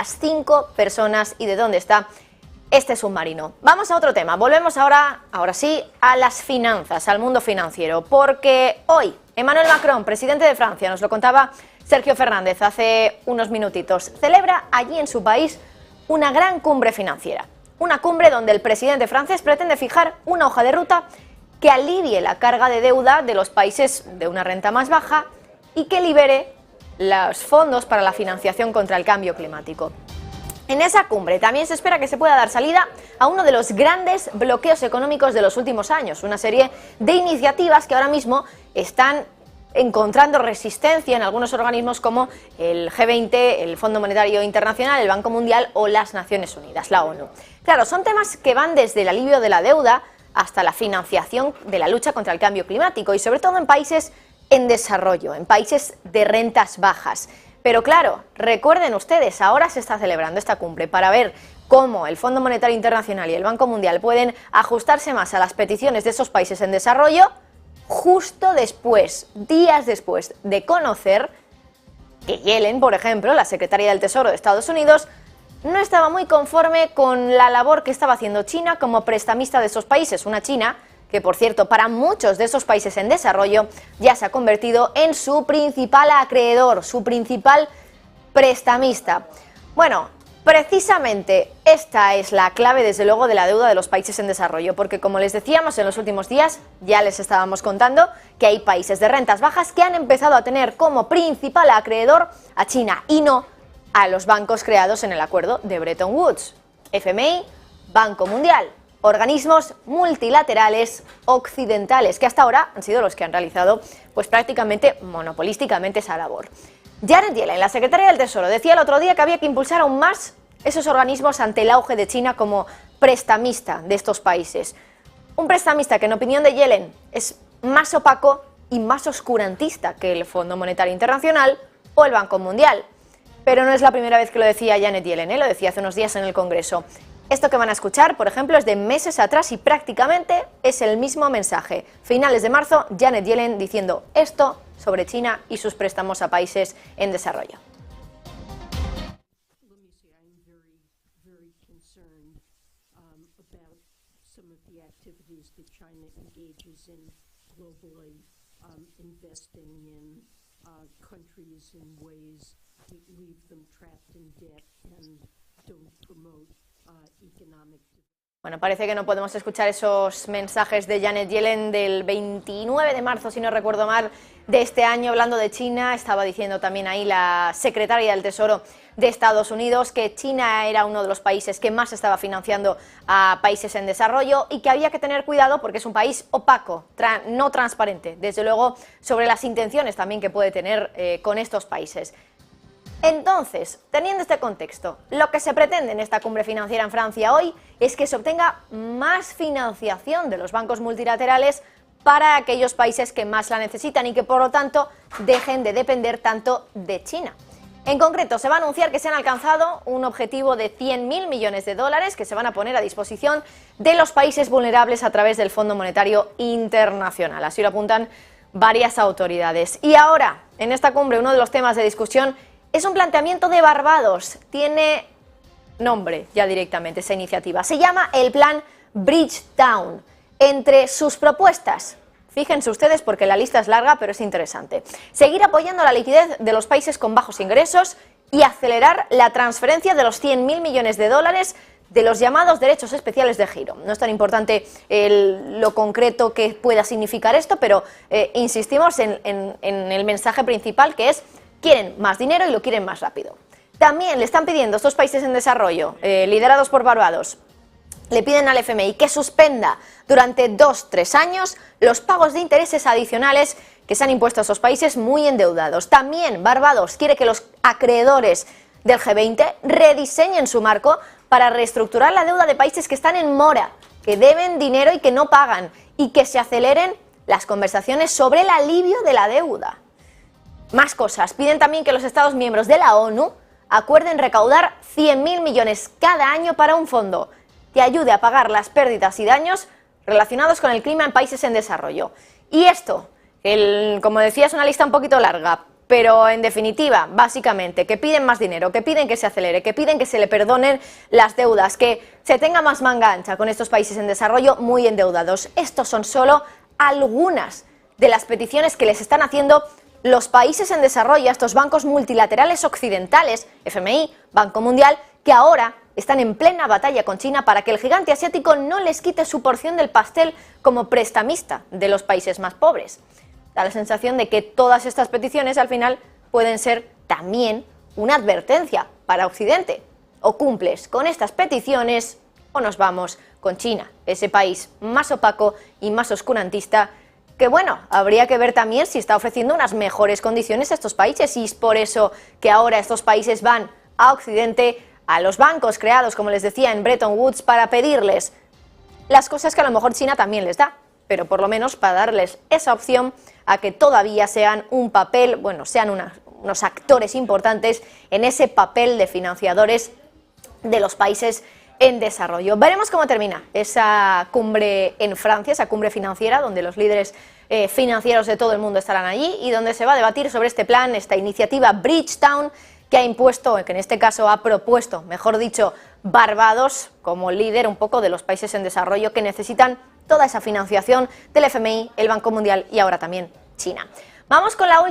las 5 personas y de dónde está este submarino. Vamos a otro tema. Volvemos ahora sí, a las finanzas, al mundo financiero, porque hoy Emmanuel Macron, presidente de Francia, nos lo contaba Sergio Fernández hace unos minutitos, celebra allí en su país una gran cumbre financiera. Una cumbre donde el presidente francés pretende fijar una hoja de ruta que alivie la carga de deuda de los países de una renta más baja y que libere los fondos para la financiación contra el cambio climático. En esa cumbre también se espera que se pueda dar salida a uno de los grandes bloqueos económicos de los últimos años, una serie de iniciativas que ahora mismo están encontrando resistencia en algunos organismos como el G20, el Fondo Monetario Internacional, el Banco Mundial o las Naciones Unidas, la ONU. Claro, son temas que van desde el alivio de la deuda hasta la financiación de la lucha contra el cambio climático y sobre todo en países en desarrollo, en países de rentas bajas. Pero claro, recuerden ustedes, ahora se está celebrando esta cumbre para ver cómo el Fondo Monetario Internacional y el Banco Mundial pueden ajustarse más a las peticiones de esos países en desarrollo, justo después, días después de conocer que Yellen, por ejemplo, la secretaria del Tesoro de Estados Unidos, no estaba muy conforme con la labor que estaba haciendo China como prestamista de esos países. Una China que, por cierto, para muchos de esos países en desarrollo ya se ha convertido en su principal acreedor, su principal prestamista. Bueno, precisamente esta es la clave, desde luego, de la deuda de los países en desarrollo, porque como les decíamos en los últimos días, ya les estábamos contando que hay países de rentas bajas que han empezado a tener como principal acreedor a China y no a los bancos creados en el acuerdo de Bretton Woods, FMI, Banco Mundial, organismos multilaterales occidentales, que hasta ahora han sido los que han realizado pues prácticamente monopolísticamente esa labor. Janet Yellen, la secretaria del Tesoro, decía el otro día que había que impulsar aún más esos organismos ante el auge de China como prestamista de estos países. Un prestamista que, en opinión de Yellen, es más opaco y más oscurantista que el Fondo Monetario Internacional o el Banco Mundial. Pero no es la primera vez que lo decía Janet Yellen, lo decía hace unos días en el Congreso. Esto que van a escuchar, por ejemplo, es de meses atrás y prácticamente es el mismo mensaje. Finales de marzo, Janet Yellen diciendo esto sobre China y sus préstamos a países en desarrollo. Bueno, parece que no podemos escuchar esos mensajes de Janet Yellen del 29 de marzo, si no recuerdo mal, de este año, hablando de China. Estaba diciendo también ahí la secretaria del Tesoro de Estados Unidos que China era uno de los países que más estaba financiando a países en desarrollo y que había que tener cuidado porque es un país opaco, no transparente, desde luego, sobre las intenciones también que puede tener con estos países. Entonces, teniendo este contexto, lo que se pretende en esta cumbre financiera en Francia hoy es que se obtenga más financiación de los bancos multilaterales para aquellos países que más la necesitan y que, por lo tanto, dejen de depender tanto de China. En concreto, se va a anunciar que se han alcanzado un objetivo de 100.000 millones de dólares que se van a poner a disposición de los países vulnerables a través del Fondo Monetario Internacional. Así lo apuntan varias autoridades. Y ahora, en esta cumbre, uno de los temas de discusión es un planteamiento de Barbados. Tiene nombre ya directamente esa iniciativa. Se llama el Plan Bridgetown. Entre sus propuestas, fíjense ustedes porque la lista es larga, pero es interesante: seguir apoyando la liquidez de los países con bajos ingresos y acelerar la transferencia de los 100.000 millones de dólares de los llamados derechos especiales de giro. No es tan importante lo concreto que pueda significar esto, pero insistimos en el mensaje principal, que es: quieren más dinero y lo quieren más rápido. También le están pidiendo a estos países en desarrollo, liderados por Barbados, le piden al FMI que suspenda durante 2-3 años los pagos de intereses adicionales que se han impuesto a esos países muy endeudados. También Barbados quiere que los acreedores del G20 rediseñen su marco para reestructurar la deuda de países que están en mora, que deben dinero y que no pagan, y que se aceleren las conversaciones sobre el alivio de la deuda. Más cosas. Piden también que los Estados miembros de la ONU acuerden recaudar 100.000 millones cada año para un fondo que ayude a pagar las pérdidas y daños relacionados con el clima en países en desarrollo. Y esto, como decía, es una lista un poquito larga, pero en definitiva, básicamente, que piden más dinero, que piden que se acelere, que piden que se le perdonen las deudas, que se tenga más manga ancha con estos países en desarrollo muy endeudados. Estos son solo algunas de las peticiones que les están haciendo los países en desarrollo a estos bancos multilaterales occidentales, FMI, Banco Mundial, que ahora están en plena batalla con China para que el gigante asiático no les quite su porción del pastel como prestamista de los países más pobres. Da la sensación de que todas estas peticiones al final pueden ser también una advertencia para Occidente. O cumples con estas peticiones o nos vamos con China, ese país más opaco y más oscurantista que, bueno, habría que ver también si está ofreciendo unas mejores condiciones a estos países, y es por eso que ahora estos países van a Occidente, a los bancos creados, como les decía, en Bretton Woods, para pedirles las cosas que a lo mejor China también les da, pero por lo menos para darles esa opción a que todavía sean un papel, bueno, sean unos actores importantes en ese papel de financiadores de los países en desarrollo. Veremos cómo termina esa cumbre en Francia, esa cumbre financiera, donde los líderes financieros de todo el mundo estarán allí y donde se va a debatir sobre este plan, esta iniciativa Bridgetown, que ha impuesto, que en este caso ha propuesto, mejor dicho, Barbados como líder un poco de los países en desarrollo que necesitan toda esa financiación del FMI, el Banco Mundial y ahora también China. Vamos con la última.